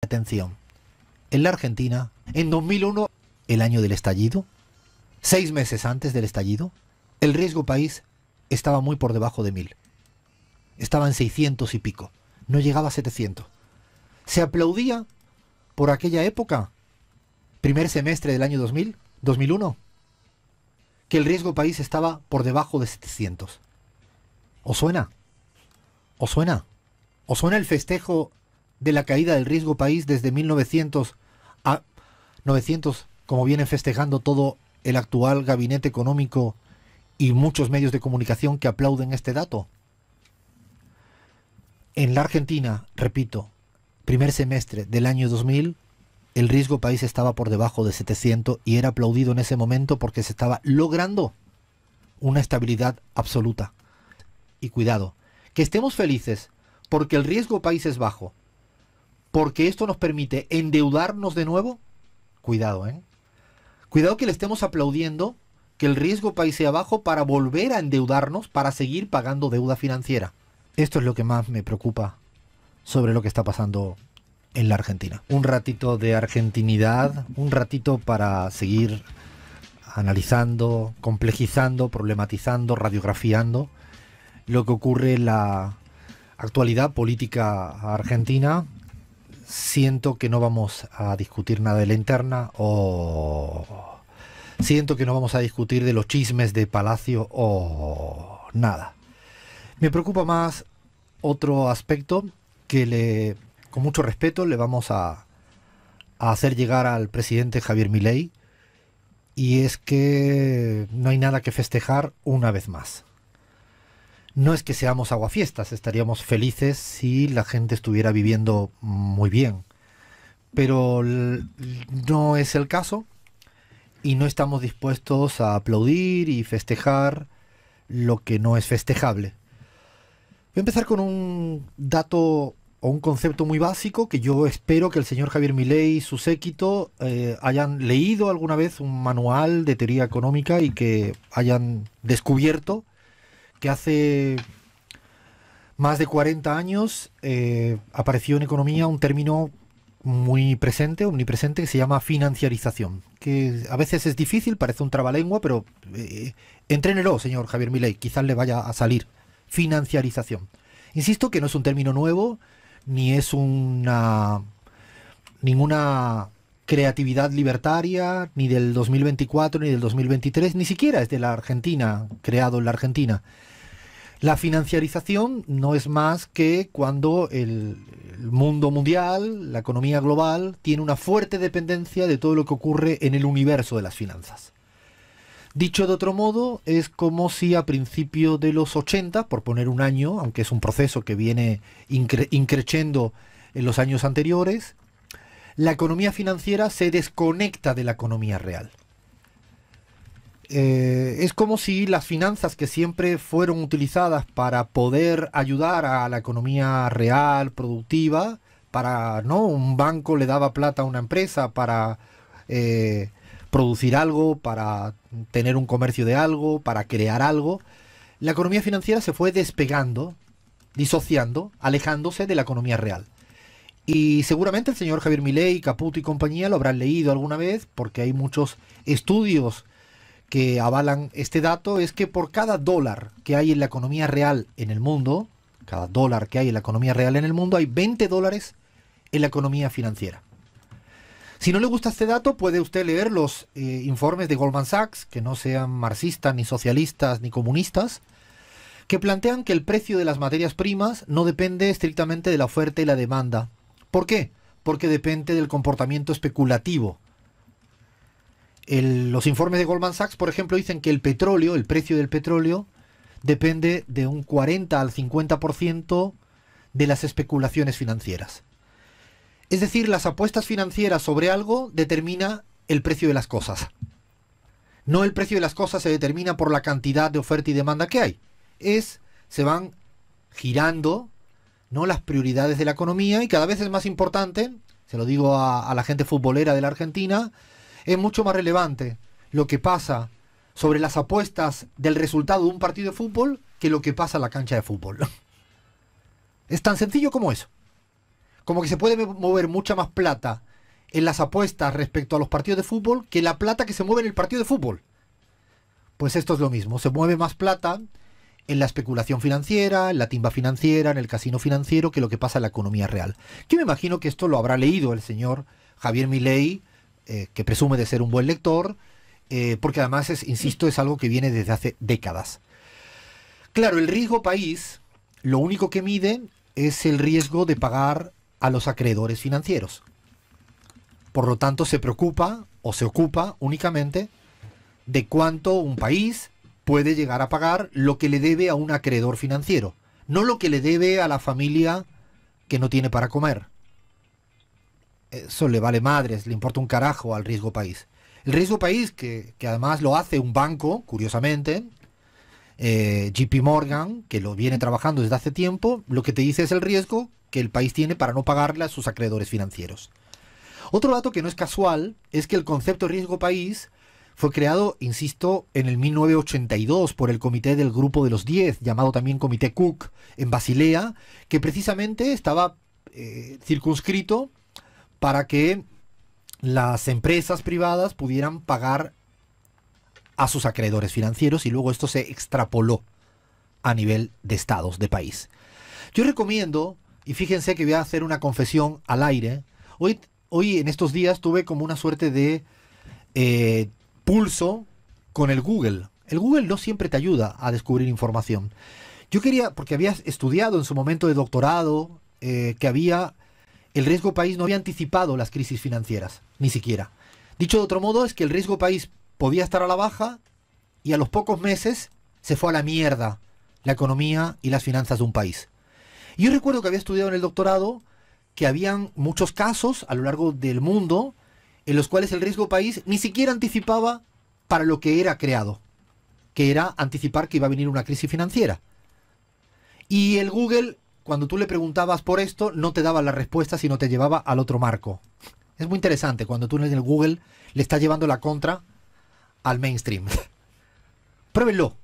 Atención, en la Argentina, en 2001, el año del estallido, 6 meses antes del estallido, el riesgo país estaba muy por debajo de 1000. Estaba en 600 y pico, no llegaba a 700. Se aplaudía por aquella época, primer semestre del año 2001, que el riesgo país estaba por debajo de 700. ¿Os suena? ¿Os suena? ¿Os suena el festejo de la caída del riesgo país desde 1900 a 900, como viene festejando todo el actual gabinete económico y muchos medios de comunicación que aplauden este dato? En la Argentina, repito, primer semestre del año 2000, el riesgo país estaba por debajo de 700 y era aplaudido en ese momento porque se estaba logrando una estabilidad absoluta. Y cuidado, que estemos felices porque el riesgo país es bajo, porque esto nos permite endeudarnos de nuevo. Cuidado, ¿eh? Cuidado que le estemos aplaudiendo que el riesgo país sea bajo para volver a endeudarnos, para seguir pagando deuda financiera. Esto es lo que más me preocupa sobre lo que está pasando en la Argentina. Un ratito de argentinidad, un ratito para seguir analizando, complejizando, problematizando, radiografiando lo que ocurre en la actualidad política argentina. Siento que no vamos a discutir nada de la interna, o siento que no vamos a discutir de los chismes de Palacio o nada. Me preocupa más otro aspecto que con mucho respeto le vamos a hacer llegar al presidente Javier Milei, y es que no hay nada que festejar una vez más. No es que seamos aguafiestas, estaríamos felices si la gente estuviera viviendo muy bien, pero no es el caso y no estamos dispuestos a aplaudir y festejar lo que no es festejable. Voy a empezar con un dato o un concepto muy básico que yo espero que el señor Javier Milei y su séquito hayan leído alguna vez un manual de teoría económica y que hayan descubierto que hace más de 40 años apareció en economía un término muy presente, omnipresente, que se llama financiarización, que a veces es difícil, parece un trabalengua, pero entrénelo, señor Javier Milei, quizás le vaya a salir. Financiarización. Insisto que no es un término nuevo, ni es ninguna creatividad libertaria, ni del 2024, ni del 2023, ni siquiera es de la Argentina, creado en la Argentina. La financiarización no es más que cuando el mundo mundial, la economía global, tiene una fuerte dependencia de todo lo que ocurre en el universo de las finanzas. Dicho de otro modo, es como si a principios de los 80, por poner un año, aunque es un proceso que viene increciendo en los años anteriores, la economía financiera se desconecta de la economía real. Es como si las finanzas, que siempre fueron utilizadas para poder ayudar a la economía real, productiva, ¿no? Un banco le daba plata a una empresa para producir algo, para tener un comercio de algo, para crear algo. La economía financiera se fue despegando, disociando, alejándose de la economía real. Y seguramente el señor Javier Milei, Caputo y compañía lo habrán leído alguna vez, porque hay muchos estudios que avalan este dato. Es que por cada dólar que hay en la economía real en el mundo, cada dólar que hay en la economía real en el mundo, hay 20 dólares en la economía financiera. Si no le gusta este dato, puede usted leer los informes de Goldman Sachs, que no sean marxistas, ni socialistas, ni comunistas, que plantean que el precio de las materias primas no depende estrictamente de la oferta y la demanda. ¿Por qué? Porque depende del comportamiento especulativo. Los informes de Goldman Sachs, por ejemplo, dicen que el petróleo, el precio del petróleo, depende de un 40 al 50% de las especulaciones financieras. Es decir, las apuestas financieras sobre algo determina el precio de las cosas. No el precio de las cosas se determina por la cantidad de oferta y demanda que hay. Se van girando, ¿no?, las prioridades de la economía, y cada vez es más importante, se lo digo a la gente futbolera de la Argentina, es mucho más relevante lo que pasa sobre las apuestas del resultado de un partido de fútbol que lo que pasa en la cancha de fútbol. Es tan sencillo como eso. como que se puede mover mucha más plata en las apuestas respecto a los partidos de fútbol que la plata que se mueve en el partido de fútbol. Pues esto es lo mismo, se mueve más plata en la especulación financiera, en la timba financiera, en el casino financiero, que lo que pasa en la economía real. Yo me imagino que esto lo habrá leído el señor Javier Milei, que presume de ser un buen lector, porque además, insisto, es algo que viene desde hace décadas. Claro, el riesgo país, lo único que mide es el riesgo de pagar a los acreedores financieros. Por lo tanto, se preocupa o se ocupa únicamente de cuánto un país puede llegar a pagar lo que le debe a un acreedor financiero, no lo que le debe a la familia que no tiene para comer. Eso le vale madres, le importa un carajo al riesgo país. El riesgo país, que además lo hace un banco, curiosamente, JP Morgan, que lo viene trabajando desde hace tiempo, lo que te dice es el riesgo que el país tiene para no pagarle a sus acreedores financieros. Otro dato que no es casual es que el concepto riesgo país fue creado, insisto, en el 1982 por el comité del Grupo de los 10, llamado también Comité Cook, en Basilea, que precisamente estaba circunscrito para que las empresas privadas pudieran pagar a sus acreedores financieros, y luego esto se extrapoló a nivel de estados, de país. Yo recomiendo, y fíjense que voy a hacer una confesión al aire, hoy en estos días tuve como una suerte de pulso con el Google. El Google no siempre te ayuda a descubrir información. Yo quería, porque había estudiado en su momento de doctorado, que el riesgo país no había anticipado las crisis financieras, ni siquiera. Dicho de otro modo, es que el riesgo país podía estar a la baja y a los pocos meses se fue a la mierda la economía y las finanzas de un país. Y yo recuerdo que había estudiado en el doctorado que habían muchos casos a lo largo del mundo en los cuales el riesgo país ni siquiera anticipaba para lo que era creado, que era anticipar que iba a venir una crisis financiera. Y el Google, cuando tú le preguntabas por esto, no te daba la respuesta, sino te llevaba al otro marco. Es muy interesante cuando tú en el Google le estás llevando la contra al mainstream. Pruébenlo.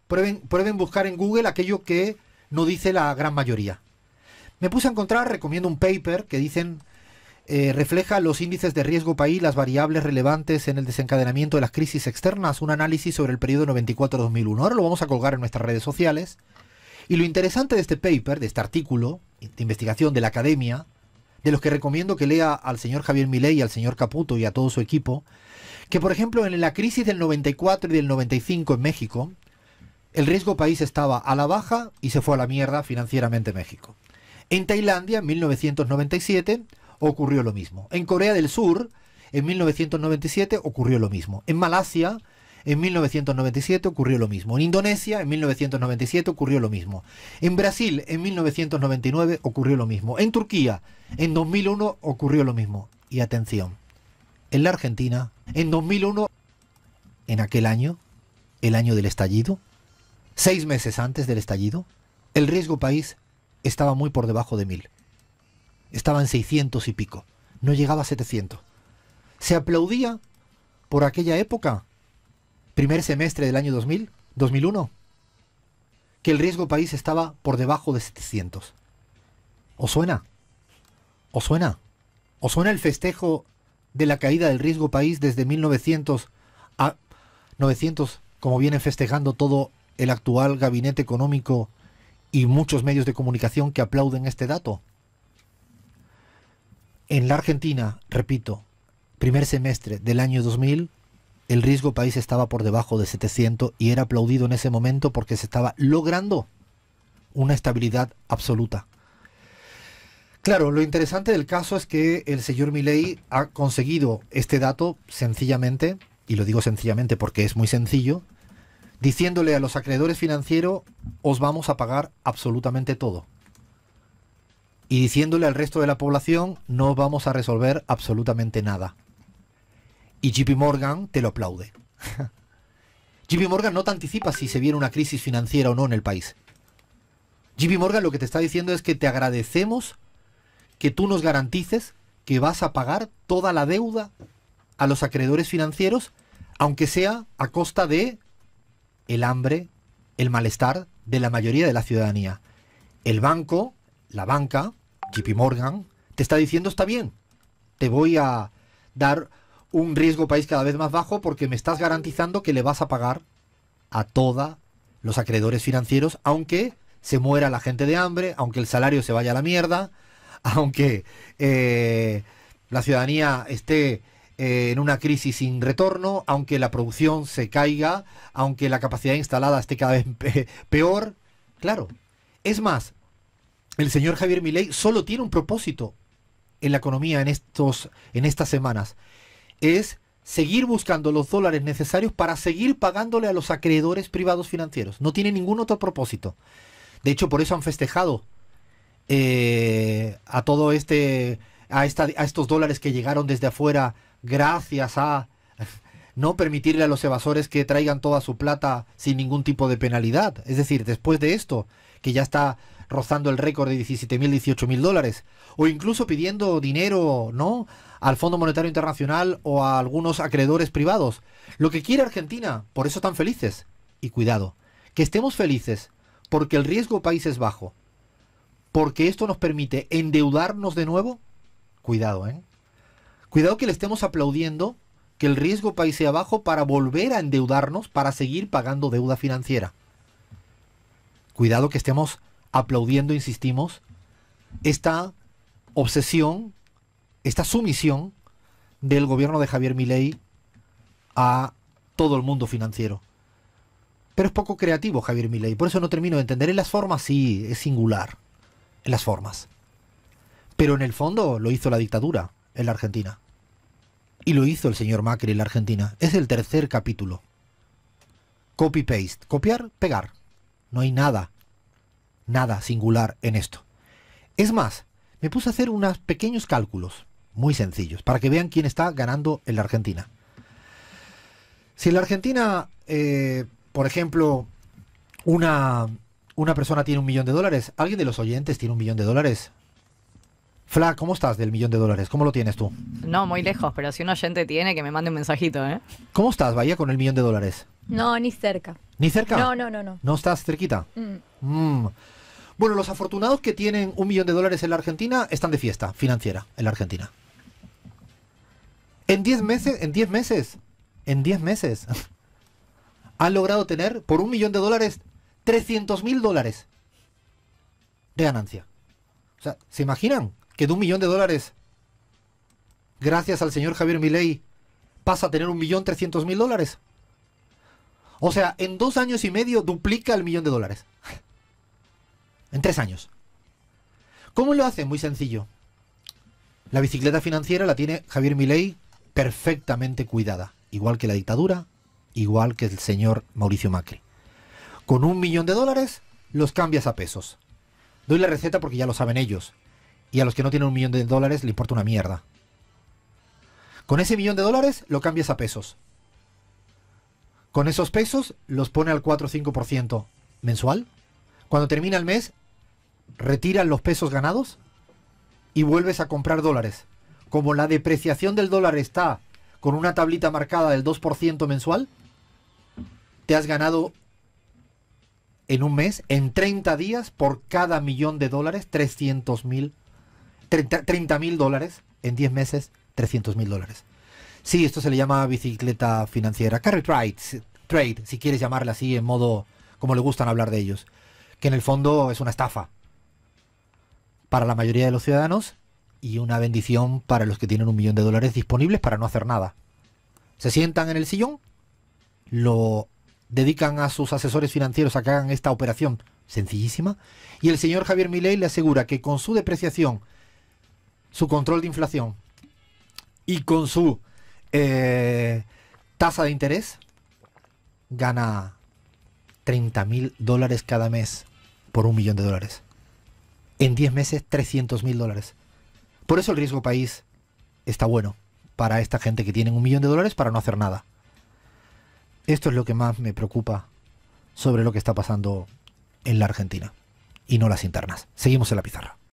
Prueben buscar en Google aquello que no dice la gran mayoría. Me puse a encontrar, recomiendo un paper que dicen refleja los índices de riesgo país, las variables relevantes en el desencadenamiento de las crisis externas, un análisis sobre el periodo 94-2001. Ahora lo vamos a colgar en nuestras redes sociales. Y lo interesante de este paper, de este artículo de investigación de la academia, de los que recomiendo que lea al señor Javier Milei y al señor Caputo y a todo su equipo, que por ejemplo en la crisis del 94 y del 95 en México, el riesgo país estaba a la baja y se fue a la mierda financieramente México. En Tailandia, en 1997, ocurrió lo mismo. En Corea del Sur, en 1997, ocurrió lo mismo. En Malasia, en 1997, ocurrió lo mismo. En Indonesia, en 1997, ocurrió lo mismo. En Brasil, en 1999, ocurrió lo mismo. En Turquía, en 2001, ocurrió lo mismo. Y atención, en la Argentina, en 2001, en aquel año, el año del estallido, 6 meses antes del estallido, el riesgo país estaba muy por debajo de 1000. Estaba en 600 y pico. No llegaba a 700. Se aplaudía por aquella época, primer semestre del año 2001, que el riesgo país estaba por debajo de 700. ¿Os suena? ¿Os suena? ¿Os suena el festejo de la caída del riesgo país desde 1900 a 900, como viene festejando todo el actual gabinete económico y muchos medios de comunicación que aplauden este dato? En la Argentina, repito, primer semestre del año 2000, el riesgo país estaba por debajo de 700 y era aplaudido en ese momento porque se estaba logrando una estabilidad absoluta. Claro, lo interesante del caso es que el señor Milei ha conseguido este dato sencillamente, y lo digo sencillamente porque es muy sencillo, diciéndole a los acreedores financieros: os vamos a pagar absolutamente todo. Y diciéndole al resto de la población: no vamos a resolver absolutamente nada. Y JP Morgan te lo aplaude. JP Morgan no te anticipa si se viene una crisis financiera o no en el país. JP Morgan lo que te está diciendo es que te agradecemos que tú nos garantices que vas a pagar toda la deuda a los acreedores financieros, aunque sea a costa de el hambre, el malestar de la mayoría de la ciudadanía. El banco, la banca, JP Morgan, te está diciendo, está bien, te voy a dar un riesgo país cada vez más bajo porque me estás garantizando que le vas a pagar a todos los acreedores financieros, aunque se muera la gente de hambre, aunque el salario se vaya a la mierda, aunque la ciudadanía esté en una crisis sin retorno, aunque la producción se caiga, aunque la capacidad instalada esté cada vez peor. Claro. Es más, el señor Javier Milei solo tiene un propósito en la economía en estas semanas. Es seguir buscando los dólares necesarios para seguir pagándole a los acreedores privados financieros. No tiene ningún otro propósito. De hecho, por eso han festejado a todo a estos dólares que llegaron desde afuera, gracias a no permitirle a los evasores que traigan toda su plata sin ningún tipo de penalidad. Es decir, después de esto, que ya está rozando el récord de 17.000, 18.000 dólares, o incluso pidiendo dinero, ¿no?, al Fondo Monetario Internacional o a algunos acreedores privados. Lo que quiere Argentina, por eso están felices. Y cuidado, que estemos felices porque el riesgo país es bajo, porque esto nos permite endeudarnos de nuevo. Cuidado, ¿eh? Cuidado que le estemos aplaudiendo que el riesgo país sea bajo para volver a endeudarnos para seguir pagando deuda financiera. Cuidado que estemos aplaudiendo, insistimos, esta obsesión, esta sumisión del gobierno de Javier Milei a todo el mundo financiero. Pero es poco creativo Javier Milei, por eso no termino de entender. En las formas sí, es singular, en las formas. Pero en el fondo lo hizo la dictadura en la Argentina. Y lo hizo el señor Macri en la Argentina. Es el tercer capítulo. Copy-paste. Copiar, pegar. No hay nada singular en esto. Es más, me puse a hacer unos pequeños cálculos, muy sencillos, para que vean quién está ganando en la Argentina. Si en la Argentina, por ejemplo, una persona tiene $1 millón, ¿alguien de los oyentes tiene $1 millón? Fla, ¿cómo estás del $1 millón? ¿Cómo lo tienes tú? No, muy lejos, pero si un oyente tiene, que me mande un mensajito, ¿eh? ¿Cómo estás, Bahía, con el $1 millón? No, ni cerca. ¿Ni cerca? No. ¿No estás cerquita? Bueno, los afortunados que tienen $1 millón en la Argentina están de fiesta financiera en la Argentina. En 10 meses, han logrado tener por $1 millón $300.000 de ganancia. O sea, ¿se imaginan que de $1 millón, gracias al señor Javier Milei, pasa a tener $1.300.000? O sea, en 2 años y medio duplica el $1 millón. En 3 años. ¿Cómo lo hace? Muy sencillo. La bicicleta financiera la tiene Javier Milei perfectamente cuidada. Igual que la dictadura, igual que el señor Mauricio Macri. Con $1 millón los cambias a pesos. Doy la receta porque ya lo saben ellos. Y a los que no tienen $1 millón le importa una mierda. Con ese $1 millón lo cambias a pesos. Con esos pesos los pone al 4 o 5% mensual. Cuando termina el mes, retiran los pesos ganados y vuelves a comprar dólares. Como la depreciación del dólar está con una tablita marcada del 2% mensual, te has ganado en un mes, en 30 días, por cada $1 millón, $30.000. En 10 meses, $300.000. Sí, esto se le llama bicicleta financiera. Carry trade, si quieres llamarla así, en modo como le gustan hablar de ellos. Que en el fondo es una estafa para la mayoría de los ciudadanos y una bendición para los que tienen $1 millón disponibles para no hacer nada. Se sientan en el sillón, lo dedican a sus asesores financieros a que hagan esta operación sencillísima, y el señor Javier Milei le asegura que con su depreciación, su control de inflación y con su tasa de interés, gana $30.000 cada mes por $1 millón. En 10 meses, $300.000. Por eso el riesgo país está bueno para esta gente que tiene $1 millón para no hacer nada. Esto es lo que más me preocupa sobre lo que está pasando en la Argentina y no las internas. Seguimos en la pizarra.